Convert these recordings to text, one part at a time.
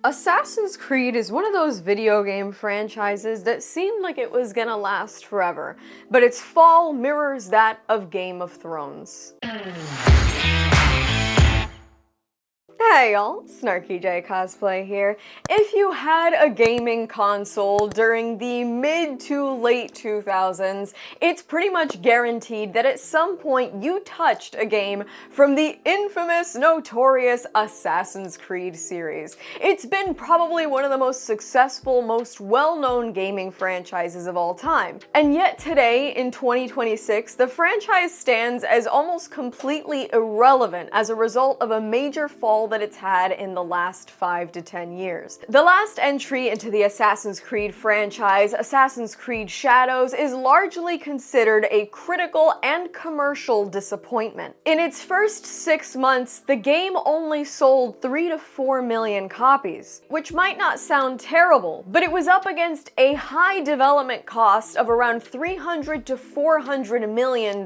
Assassin's Creed is one of those video game franchises that seemed like it was gonna last forever, but its fall mirrors that of Game of Thrones. Hey y'all, SnarkyJay cosplay here. If you had a gaming console during the mid to late 2000s, it's pretty much guaranteed that at some point you touched a game from the infamous, notorious Assassin's Creed series. It's been probably one of the most successful, most well-known gaming franchises of all time. And yet today, in 2026, the franchise stands as almost completely irrelevant as a result of a major fall that it's had in the last 5 to 10 years. The last entry into the Assassin's Creed franchise, Assassin's Creed Shadows, is largely considered a critical and commercial disappointment. In its first 6 months, the game only sold 3 to 4 million copies, which might not sound terrible, but it was up against a high development cost of around $300 to $400 million.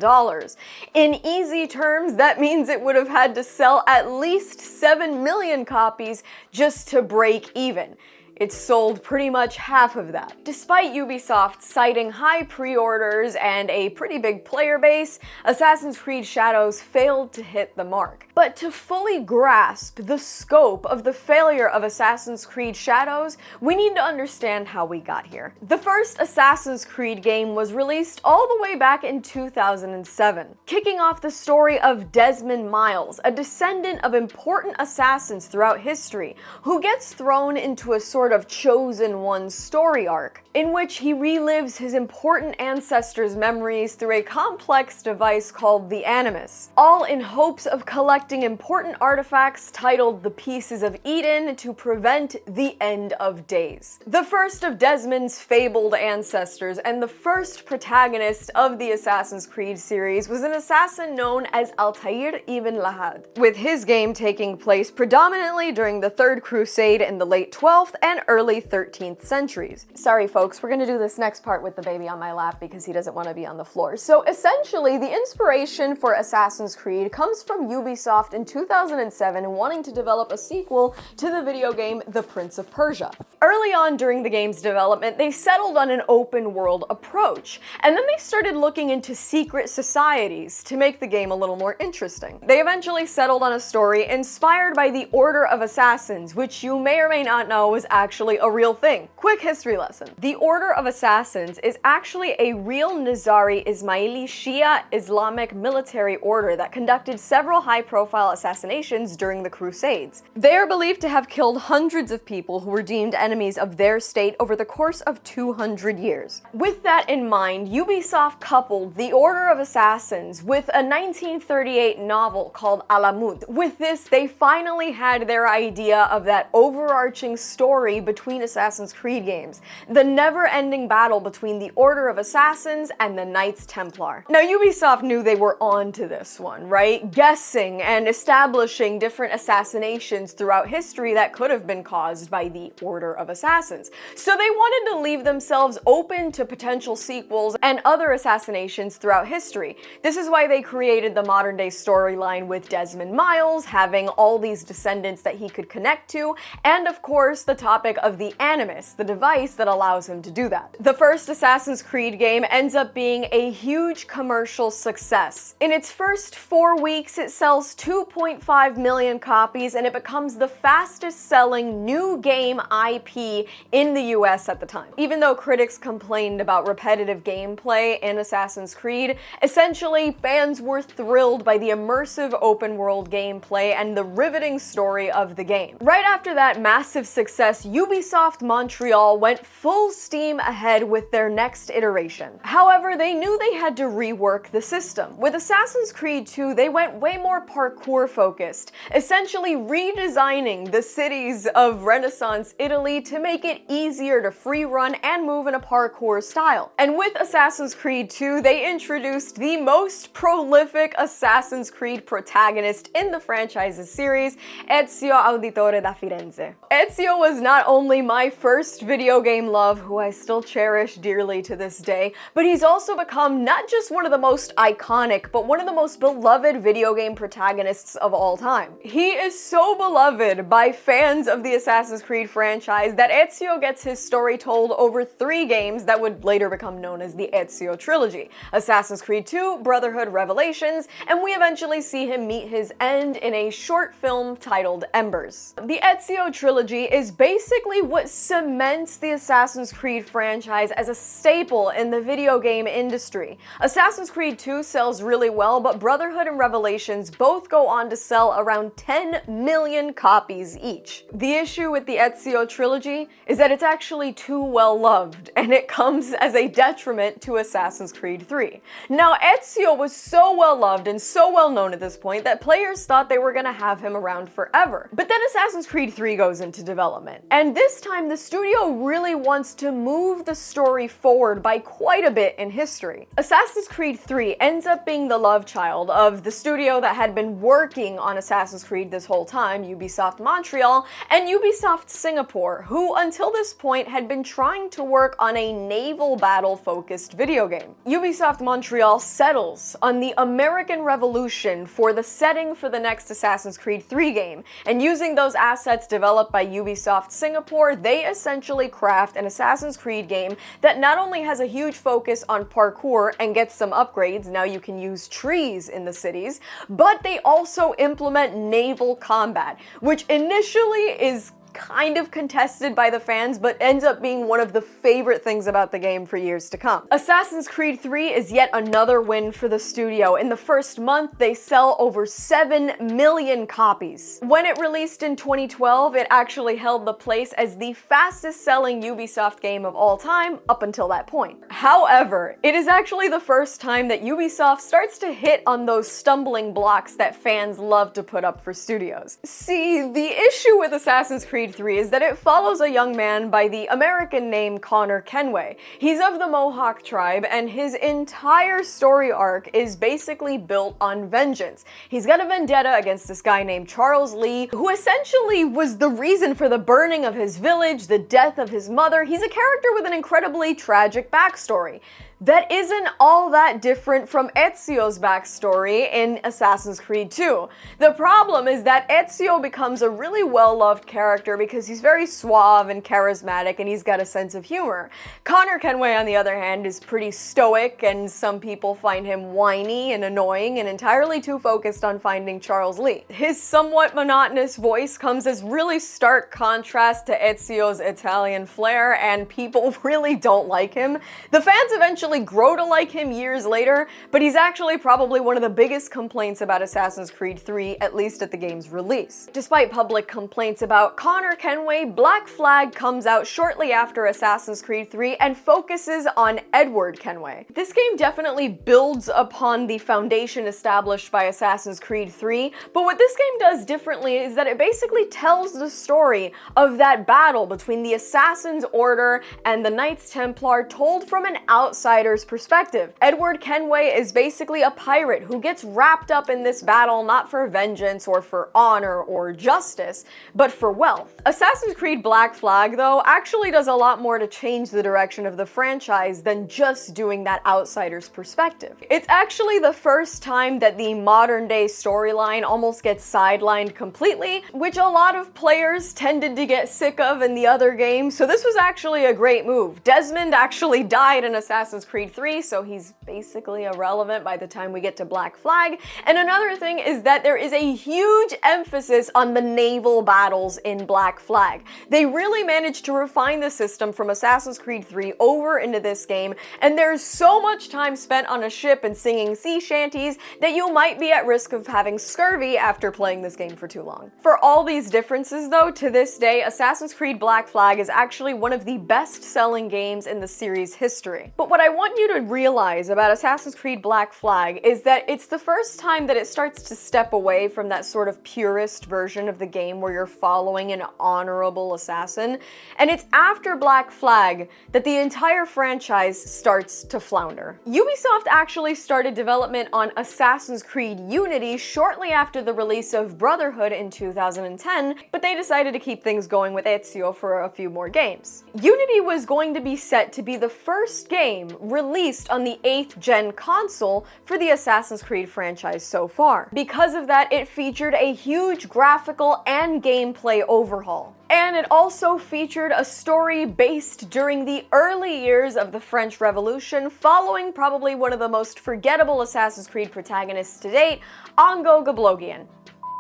In easy terms, that means it would have had to sell at least 7 million copies just to break even. It sold pretty much half of that. Despite Ubisoft citing high pre-orders and a pretty big player base, Assassin's Creed Shadows failed to hit the mark. But to fully grasp the scope of the failure of Assassin's Creed Shadows, we need to understand how we got here. The first Assassin's Creed game was released all the way back in 2007, kicking off the story of Desmond Miles, a descendant of important assassins throughout history, who gets thrown into a sort of chosen one story arc, in which he relives his important ancestors' memories through a complex device called the Animus, all in hopes of collecting important artifacts titled the Pieces of Eden to prevent the end of days. The first of Desmond's fabled ancestors and the first protagonist of the Assassin's Creed series was an assassin known as Altair ibn Lahad, with his game taking place predominantly during the Third Crusade in the late 12th and early 13th centuries. Sorry folks, we're gonna do this next part with the baby on my lap because he doesn't want to be on the floor. So essentially, the inspiration for Assassin's Creed comes from Ubisoft in 2007 wanting to develop a sequel to the video game The Prince of Persia. Early on during the game's development, they settled on an open world approach, and then they started looking into secret societies to make the game a little more interesting. They eventually settled on a story inspired by the Order of Assassins, which you may or may not know was actually a real thing. Quick history lesson. The Order of Assassins is actually a real Nizari Ismaili Shia Islamic military order that conducted several high-profile assassinations during the Crusades. They are believed to have killed hundreds of people who were deemed enemies of their state over the course of 200 years. With that in mind, Ubisoft coupled the Order of Assassins with a 1938 novel called Alamut. With this, they finally had their idea of that overarching story between Assassin's Creed games, the never-ending battle between the Order of Assassins and the Knights Templar. Now, Ubisoft knew they were on to this one, right? Guessing and establishing different assassinations throughout history that could have been caused by the Order of Assassins. So they wanted to leave themselves open to potential sequels and other assassinations throughout history. This is why they created the modern-day storyline with Desmond Miles, having all these descendants that he could connect to, and of course, the topic of the Animus, the device that allows him to do that. The first Assassin's Creed game ends up being a huge commercial success. In its first 4 weeks, it sells 2.5 million copies, and it becomes the fastest-selling new game IP in the US at the time. Even though critics complained about repetitive gameplay in Assassin's Creed, essentially, fans were thrilled by the immersive open-world gameplay and the riveting story of the game. Right after that massive success, Ubisoft Montreal went full steam ahead with their next iteration. However, they knew they had to rework the system. With Assassin's Creed 2, they went way more parkour focused, essentially redesigning the cities of Renaissance Italy to make it easier to free run and move in a parkour style. And with Assassin's Creed 2, they introduced the most prolific Assassin's Creed protagonist in the franchise's series, Ezio Auditore da Firenze. Ezio was not not only my first video game love, who I still cherish dearly to this day, but he's also become not just one of the most iconic, but one of the most beloved video game protagonists of all time. He is so beloved by fans of the Assassin's Creed franchise that Ezio gets his story told over 3 games that would later become known as the Ezio trilogy: Assassin's Creed 2, Brotherhood Revelations, and we eventually see him meet his end in a short film titled Embers. The Ezio trilogy is basically what cements the Assassin's Creed franchise as a staple in the video game industry. Assassin's Creed 2 sells really well, but Brotherhood and Revelations both go on to sell around 10 million copies each. The issue with the Ezio trilogy is that it's actually too well loved, and it comes as a detriment to Assassin's Creed 3. Now, Ezio was so well loved and so well known at this point that players thought they were gonna have him around forever. But then Assassin's Creed 3 goes into development, and this time the studio really wants to move the story forward by quite a bit in history. Assassin's Creed 3 ends up being the love child of the studio that had been working on Assassin's Creed this whole time, Ubisoft Montreal, and Ubisoft Singapore, who until this point had been trying to work on a naval battle-focused video game. Ubisoft Montreal settles on the American Revolution for the setting for the next Assassin's Creed 3 game, and using those assets developed by Ubisoft Singapore, they essentially craft an Assassin's Creed game that not only has a huge focus on parkour and gets some upgrades, now you can use trees in the cities, but they also implement naval combat, which initially is kind of contested by the fans, but ends up being one of the favorite things about the game for years to come. Assassin's Creed 3 is yet another win for the studio. In the first month, they sell over 7 million copies. When it released in 2012, it actually held the place as the fastest selling Ubisoft game of all time up until that point. However, it is actually the first time that Ubisoft starts to hit on those stumbling blocks that fans love to put up for studios. See, the issue with Assassin's Creed 3 is that it follows a young man by the American name Connor Kenway. He's of the Mohawk tribe, and his entire story arc is basically built on vengeance. He's got a vendetta against this guy named Charles Lee, who essentially was the reason for the burning of his village, the death of his mother. He's a character with an incredibly tragic backstory. That isn't all that different from Ezio's backstory in Assassin's Creed 2. The problem is that Ezio becomes a really well-loved character because he's very suave and charismatic and he's got a sense of humor. Connor Kenway, on the other hand, is pretty stoic, and some people find him whiny and annoying and entirely too focused on finding Charles Lee. His somewhat monotonous voice comes as really stark contrast to Ezio's Italian flair, and people really don't like him. The fans eventually grow to like him years later, but he's actually probably one of the biggest complaints about Assassin's Creed 3, at least at the game's release. Despite public complaints about Connor Kenway, Black Flag comes out shortly after Assassin's Creed 3 and focuses on Edward Kenway. This game definitely builds upon the foundation established by Assassin's Creed 3, but what this game does differently is that it basically tells the story of that battle between the Assassin's Order and the Knights Templar told from an outsider's perspective. Edward Kenway is basically a pirate who gets wrapped up in this battle not for vengeance or for honor or justice, but for wealth. Assassin's Creed Black Flag, though, actually does a lot more to change the direction of the franchise than just doing that outsider's perspective. It's actually the first time that the modern-day storyline almost gets sidelined completely, which a lot of players tended to get sick of in the other games, so this was actually a great move. Desmond actually died in Assassin's Creed 3, so he's basically irrelevant by the time we get to Black Flag. And another thing is that there is a huge emphasis on the naval battles in Black Flag. They really managed to refine the system from Assassin's Creed 3 over into this game, and there's so much time spent on a ship and singing sea shanties that you might be at risk of having scurvy after playing this game for too long. For all these differences, though, to this day, Assassin's Creed Black Flag is actually one of the best-selling games in the series history. But what I want you to realize about Assassin's Creed Black Flag is that it's the first time that it starts to step away from that sort of purist version of the game where you're following an honorable assassin, and it's after Black Flag that the entire franchise starts to flounder. Ubisoft actually started development on Assassin's Creed Unity shortly after the release of Brotherhood in 2010, but they decided to keep things going with Ezio for a few more games. Unity was going to be set to be the first game released on the 8th gen console for the Assassin's Creed franchise so far. Because of that, it featured a huge graphical and gameplay overhaul. And it also featured a story based during the early years of the French Revolution, following probably one of the most forgettable Assassin's Creed protagonists to date, Ongo Gablogian.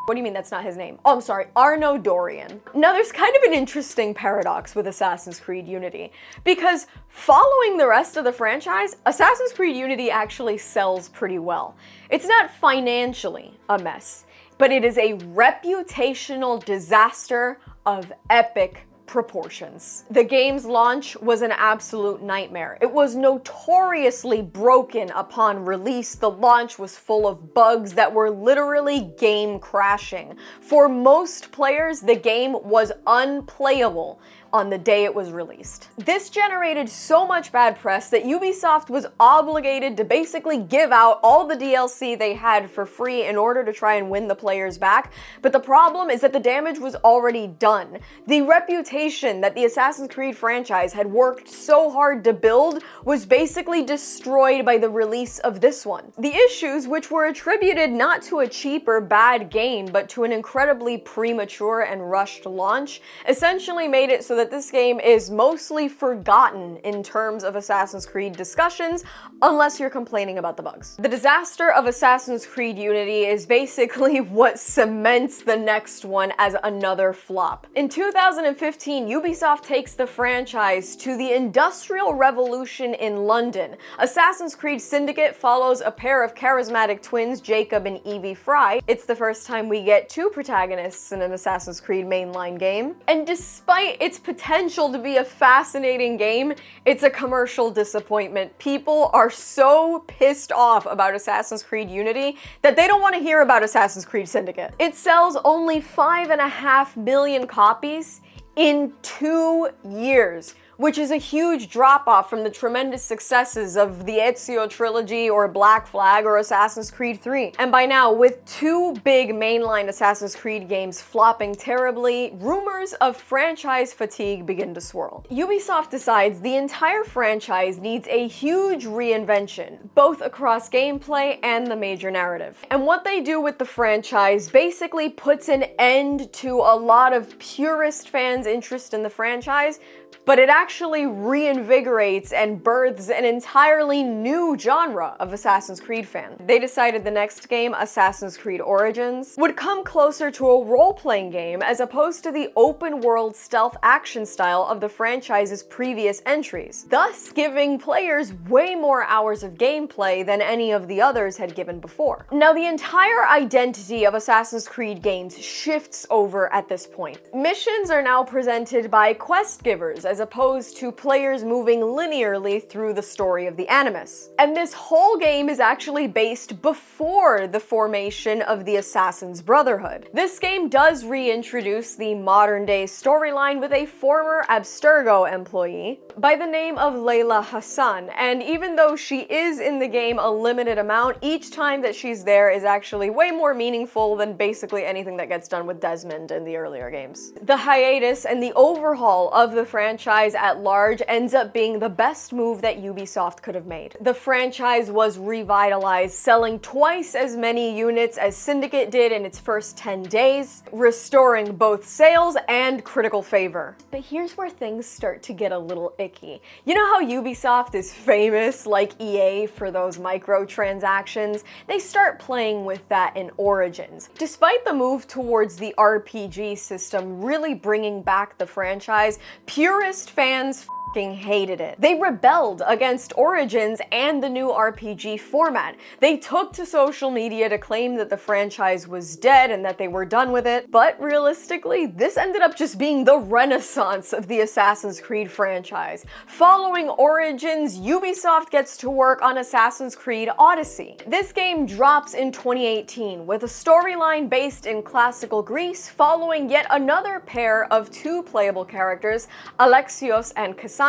What do you mean that's not his name? Oh, I'm sorry, Arno Dorian. Now, there's kind of an interesting paradox with Assassin's Creed Unity, because following the rest of the franchise, Assassin's Creed Unity actually sells pretty well. It's not financially a mess, but it is a reputational disaster of epic proportions. The game's launch was an absolute nightmare. It was notoriously broken upon release. The launch was full of bugs that were literally game crashing. For most players, the game was unplayable on the day it was released. This generated so much bad press that Ubisoft was obligated to basically give out all the DLC they had for free in order to try and win the players back, but the problem is that the damage was already done. The reputation that the Assassin's Creed franchise had worked so hard to build was basically destroyed by the release of this one. The issues, which were attributed not to a cheap or bad game, but to an incredibly premature and rushed launch, essentially made it so that this game is mostly forgotten in terms of Assassin's Creed discussions, unless you're complaining about the bugs. The disaster of Assassin's Creed Unity is basically what cements the next one as another flop. In 2015, Ubisoft takes the franchise to the Industrial Revolution in London. Assassin's Creed Syndicate follows a pair of charismatic twins, Jacob and Evie Fry. It's the first time we get two protagonists in an Assassin's Creed mainline game, and despite its potential to be a fascinating game, it's a commercial disappointment. People are so pissed off about Assassin's Creed Unity that they don't want to hear about Assassin's Creed Syndicate. It sells only 5.5 million copies in 2 years, which is a huge drop-off from the tremendous successes of the Ezio trilogy or Black Flag or Assassin's Creed 3. And by now, with two big mainline Assassin's Creed games flopping terribly, rumors of franchise fatigue begin to swirl. Ubisoft decides the entire franchise needs a huge reinvention, both across gameplay and the major narrative. And what they do with the franchise basically puts an end to a lot of purist fans' interest in the franchise, but it actually reinvigorates and births an entirely new genre of Assassin's Creed fan. They decided the next game, Assassin's Creed Origins, would come closer to a role-playing game as opposed to the open-world stealth action style of the franchise's previous entries, thus giving players way more hours of gameplay than any of the others had given before. Now, the entire identity of Assassin's Creed games shifts over at this point. Missions are now presented by quest givers, as opposed to players moving linearly through the story of the Animus. And this whole game is actually based before the formation of the Assassin's Brotherhood. This game does reintroduce the modern-day storyline with a former Abstergo employee by the name of Layla Hassan, and even though she is in the game a limited amount, each time that she's there is actually way more meaningful than basically anything that gets done with Desmond in the earlier games. The hiatus and the overhaul of the franchise at large ends up being the best move that Ubisoft could have made. The franchise was revitalized, selling twice as many units as Syndicate did in its first 10 days, restoring both sales and critical favor. But here's where things start to get a little icky. You know how Ubisoft is famous, like EA, for those microtransactions? They start playing with that in Origins. Despite the move towards the RPG system really bringing back the franchise, purist fans fans hated it. They rebelled against Origins and the new RPG format. They took to social media to claim that the franchise was dead and that they were done with it, but realistically, this ended up just being the renaissance of the Assassin's Creed franchise. Following Origins, Ubisoft gets to work on Assassin's Creed Odyssey. This game drops in 2018 with a storyline based in classical Greece following yet another pair of two playable characters, Alexios and Cassandra.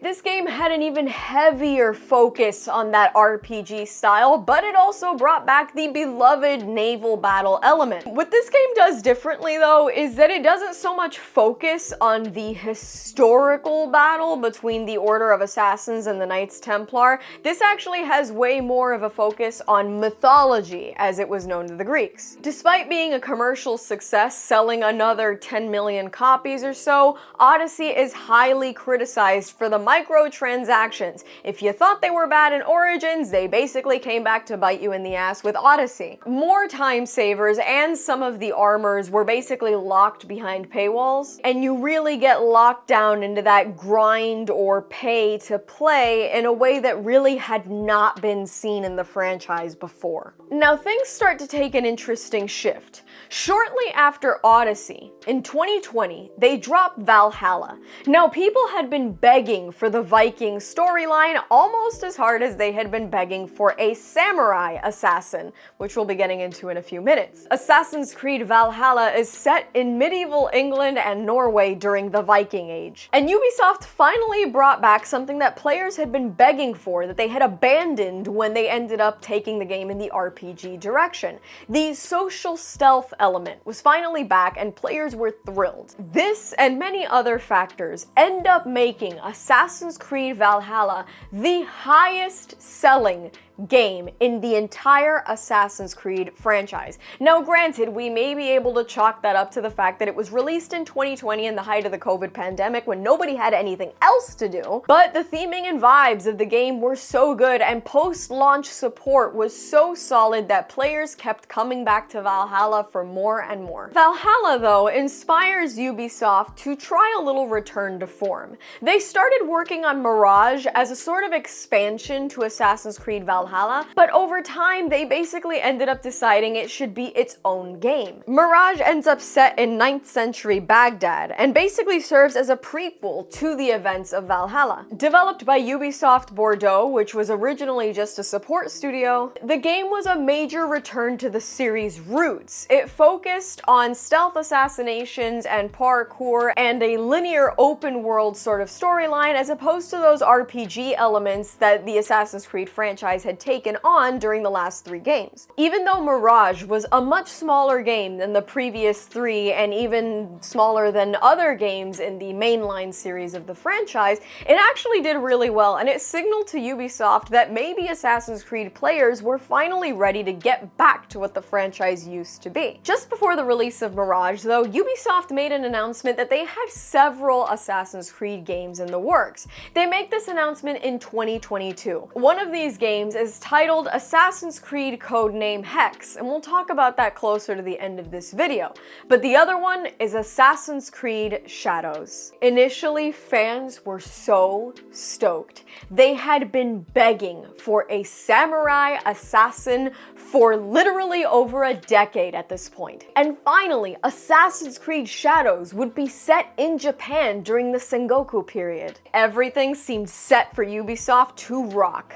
This game had an even heavier focus on that RPG style, but it also brought back the beloved naval battle element. What this game does differently, though, is that it doesn't so much focus on the historical battle between the Order of Assassins and the Knights Templar. This actually has way more of a focus on mythology, as it was known to the Greeks. Despite being a commercial success, selling another 10 million copies or so, Odyssey is highly criticized for the microtransactions. If you thought they were bad in Origins, they basically came back to bite you in the ass with Odyssey. More time savers and some of the armors were basically locked behind paywalls, and you really get locked down into that grind or pay to play in a way that really had not been seen in the franchise before. Now things start to take an interesting shift. Shortly after Odyssey, in 2020, they dropped Valhalla. Now people had been begging for the Viking storyline almost as hard as they had been begging for a samurai assassin, which we'll be getting into in a few minutes. Assassin's Creed Valhalla is set in medieval England and Norway during the Viking Age. And Ubisoft finally brought back something that players had been begging for, that they had abandoned when they ended up taking the game in the RPG direction. The social stealth element was finally back and players were thrilled. This and many other factors end up making Assassin's Creed Valhalla the highest selling game in the entire Assassin's Creed franchise. Now granted, we may be able to chalk that up to the fact that it was released in 2020 in the height of the COVID pandemic when nobody had anything else to do, but the theming and vibes of the game were so good and post-launch support was so solid that players kept coming back to Valhalla for more and more. Valhalla, though, inspires Ubisoft to try a little return to form. They started working on Mirage as a sort of expansion to Assassin's Creed Valhalla, but over time they basically ended up deciding it should be its own game. Mirage ends up set in 9th century Baghdad and basically serves as a prequel to the events of Valhalla. Developed by Ubisoft Bordeaux, which was originally just a support studio, the game was a major return to the series' roots. It focused on stealth assassinations and parkour and a linear open world sort of storyline as opposed to those RPG elements that the Assassin's Creed franchise had taken on during the last 3 games. Even though Mirage was a much smaller game than the previous 3 and even smaller than other games in the mainline series of the franchise, it actually did really well and it signaled to Ubisoft that maybe Assassin's Creed players were finally ready to get back to what the franchise used to be. Just before the release of Mirage, though, Ubisoft made an announcement that they had several Assassin's Creed games in the works. They make this announcement in 2022. One of these games is titled Assassin's Creed Codename Hex, and we'll talk about that closer to the end of this video. But the other one is Assassin's Creed Shadows. Initially, fans were so stoked. They had been begging for a samurai assassin for literally over a decade at this point. And finally, Assassin's Creed Shadows would be set in Japan during the Sengoku period. Everything seemed set for Ubisoft to rock.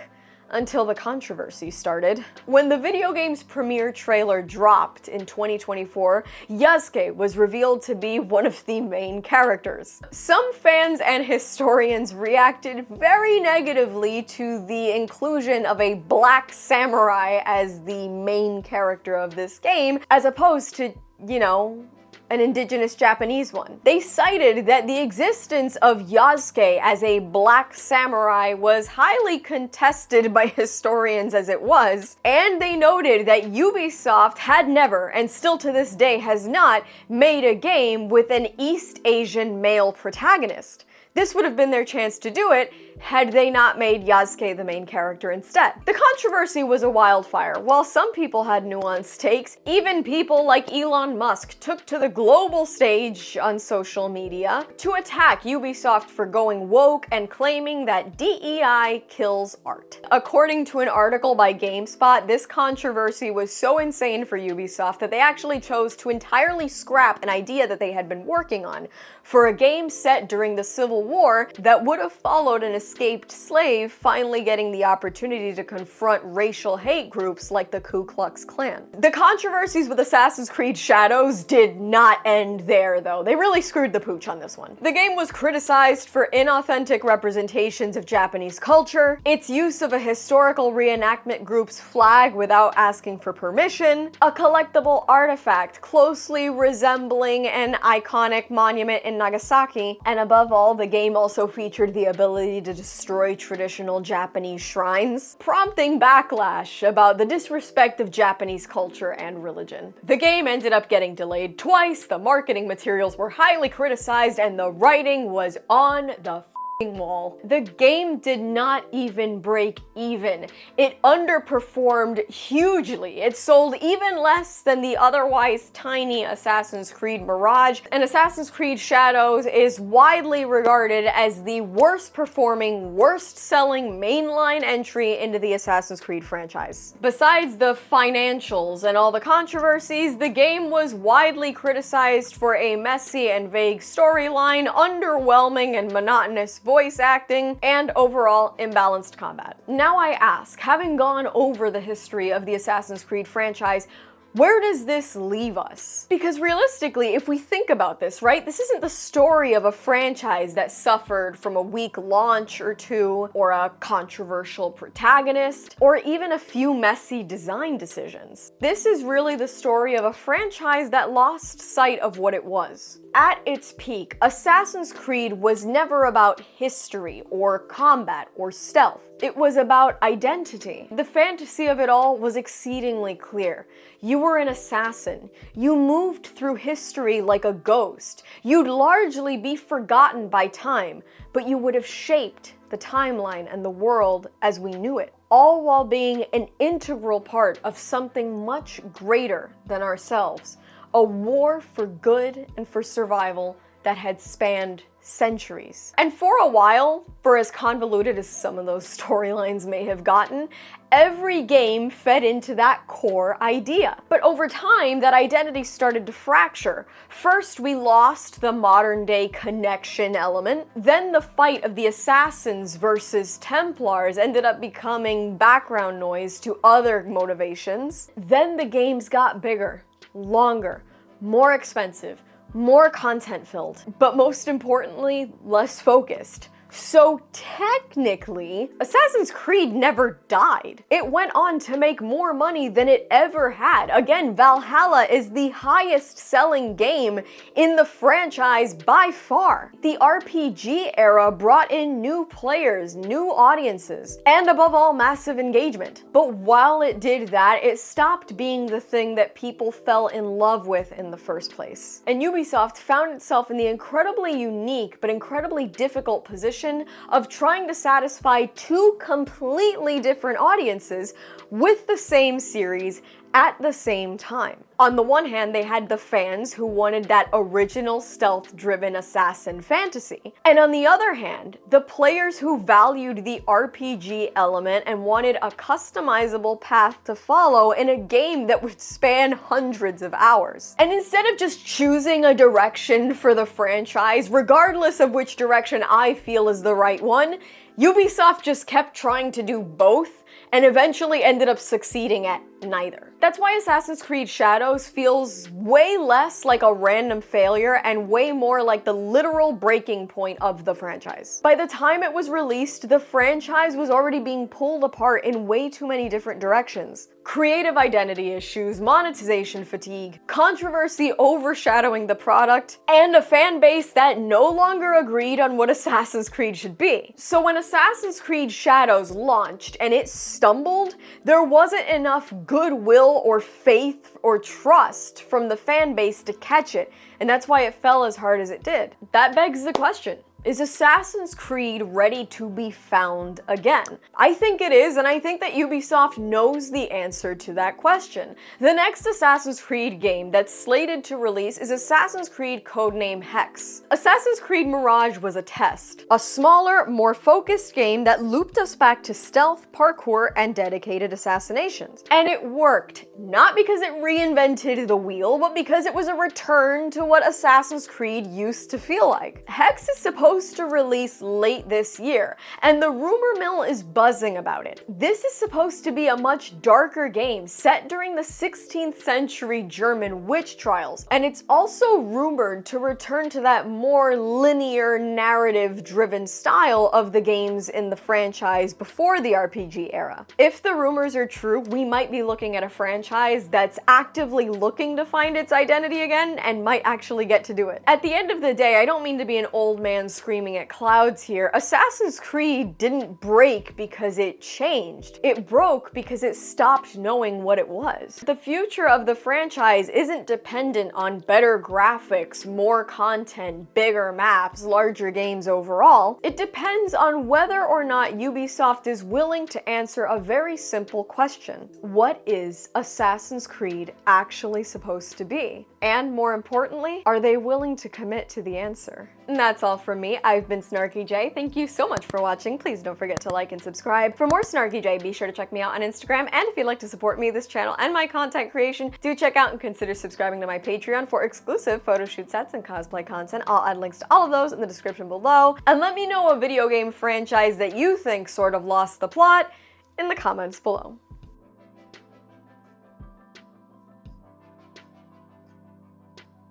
Until the controversy started. When the video game's premiere trailer dropped in 2024, Yasuke was revealed to be one of the main characters. Some fans and historians reacted very negatively to the inclusion of a black samurai as the main character of this game, as opposed to, you know, an indigenous Japanese one. They cited that the existence of Yasuke as a black samurai was highly contested by historians as it was, and they noted that Ubisoft had never, and still to this day has not, made a game with an East Asian male protagonist. This would have been their chance to do it had they not made Yasuke the main character instead. The controversy was a wildfire. While some people had nuanced takes, even people like Elon Musk took to the global stage on social media to attack Ubisoft for going woke and claiming that DEI kills art. According to an article by GameSpot, this controversy was so insane for Ubisoft that they actually chose to entirely scrap an idea that they had been working on for a game set during the Civil War that would have followed an escaped slave finally getting the opportunity to confront racial hate groups like the Ku Klux Klan. The controversies with Assassin's Creed Shadows did not end there, though. They really screwed the pooch on this one. The game was criticized for inauthentic representations of Japanese culture, its use of a historical reenactment group's flag without asking for permission, a collectible artifact closely resembling an iconic monument in Nagasaki, and above all, the game also featured the ability to destroy traditional Japanese shrines, prompting backlash about the disrespect of Japanese culture and religion. The game ended up getting delayed twice, the marketing materials were highly criticized, and the writing was on the wall. The game did not even break even. It underperformed hugely. It sold even less than the otherwise tiny Assassin's Creed Mirage, and Assassin's Creed Shadows is widely regarded as the worst performing, worst selling mainline entry into the Assassin's Creed franchise. Besides the financials and all the controversies, the game was widely criticized for a messy and vague storyline, underwhelming and monotonous voice acting, and overall imbalanced combat. Now I ask, having gone over the history of the Assassin's Creed franchise, where does this leave us? Because realistically, if we think about this, right, this isn't the story of a franchise that suffered from a weak launch or two, or a controversial protagonist, or even a few messy design decisions. This is really the story of a franchise that lost sight of what it was. At its peak, Assassin's Creed was never about history or combat or stealth. It was about identity. The fantasy of it all was exceedingly clear. You were an assassin. You moved through history like a ghost. You'd largely be forgotten by time, but you would have shaped the timeline and the world as we knew it, all while being an integral part of something much greater than ourselves. A war for good and for survival that had spanned centuries. And for a while, for as convoluted as some of those storylines may have gotten, every game fed into that core idea. But over time, that identity started to fracture. First, we lost the modern-day connection element. Then the fight of the assassins versus Templars ended up becoming background noise to other motivations. Then the games got bigger, longer, more expensive, more content-filled, but most importantly, less focused. So technically, Assassin's Creed never died. It went on to make more money than it ever had. Again, Valhalla is the highest selling game in the franchise by far. The RPG era brought in new players, new audiences, and above all, massive engagement. But while it did that, it stopped being the thing that people fell in love with in the first place. And Ubisoft found itself in the incredibly unique but incredibly difficult position of trying to satisfy two completely different audiences with the same series at the same time. On the one hand, they had the fans who wanted that original stealth-driven assassin fantasy. And on the other hand, the players who valued the RPG element and wanted a customizable path to follow in a game that would span hundreds of hours. And instead of just choosing a direction for the franchise, regardless of which direction I feel is the right one, Ubisoft just kept trying to do both and eventually ended up succeeding at neither. That's why Assassin's Creed Shadows feels way less like a random failure and way more like the literal breaking point of the franchise. By the time it was released, the franchise was already being pulled apart in way too many different directions. Creative identity issues, monetization fatigue, controversy overshadowing the product, and a fan base that no longer agreed on what Assassin's Creed should be. So when Assassin's Creed Shadows launched and it stumbled, there wasn't enough goodwill or faith or trust from the fan base to catch it, and that's why it fell as hard as it did. That begs the question, Is Assassin's Creed ready to be found again? I think it is, and I think that Ubisoft knows the answer to that question. The next Assassin's Creed game that's slated to release is Assassin's Creed codename Hex. Assassin's Creed Mirage was a test. A smaller, more focused game that looped us back to stealth, parkour, and dedicated assassinations. And it worked. Not because it reinvented the wheel, but because it was a return to what Assassin's Creed used to feel like. Hex is supposed to release late this year, and the rumor mill is buzzing about it. This is supposed to be a much darker game set during the 16th century German witch trials, and it's also rumored to return to that more linear, narrative-driven style of the games in the franchise before the RPG era. If the rumors are true, we might be looking at a franchise that's actively looking to find its identity again and might actually get to do it. At the end of the day, I don't mean to be an old man screaming at clouds here. Assassin's Creed didn't break because it changed. It broke because it stopped knowing what it was. The future of the franchise isn't dependent on better graphics, more content, bigger maps, larger games overall. It depends on whether or not Ubisoft is willing to answer a very simple question. What is Assassin's Creed actually supposed to be? And more importantly, are they willing to commit to the answer? And that's all from me. I've been SnarkyJay. Thank you so much for watching. Please don't forget to like and subscribe. For more SnarkyJay, be sure to check me out on Instagram. And if you'd like to support me, this channel, and my content creation, do check out and consider subscribing to my Patreon for exclusive photo shoot sets and cosplay content. I'll add links to all of those in the description below. And let me know a video game franchise that you think sort of lost the plot in the comments below.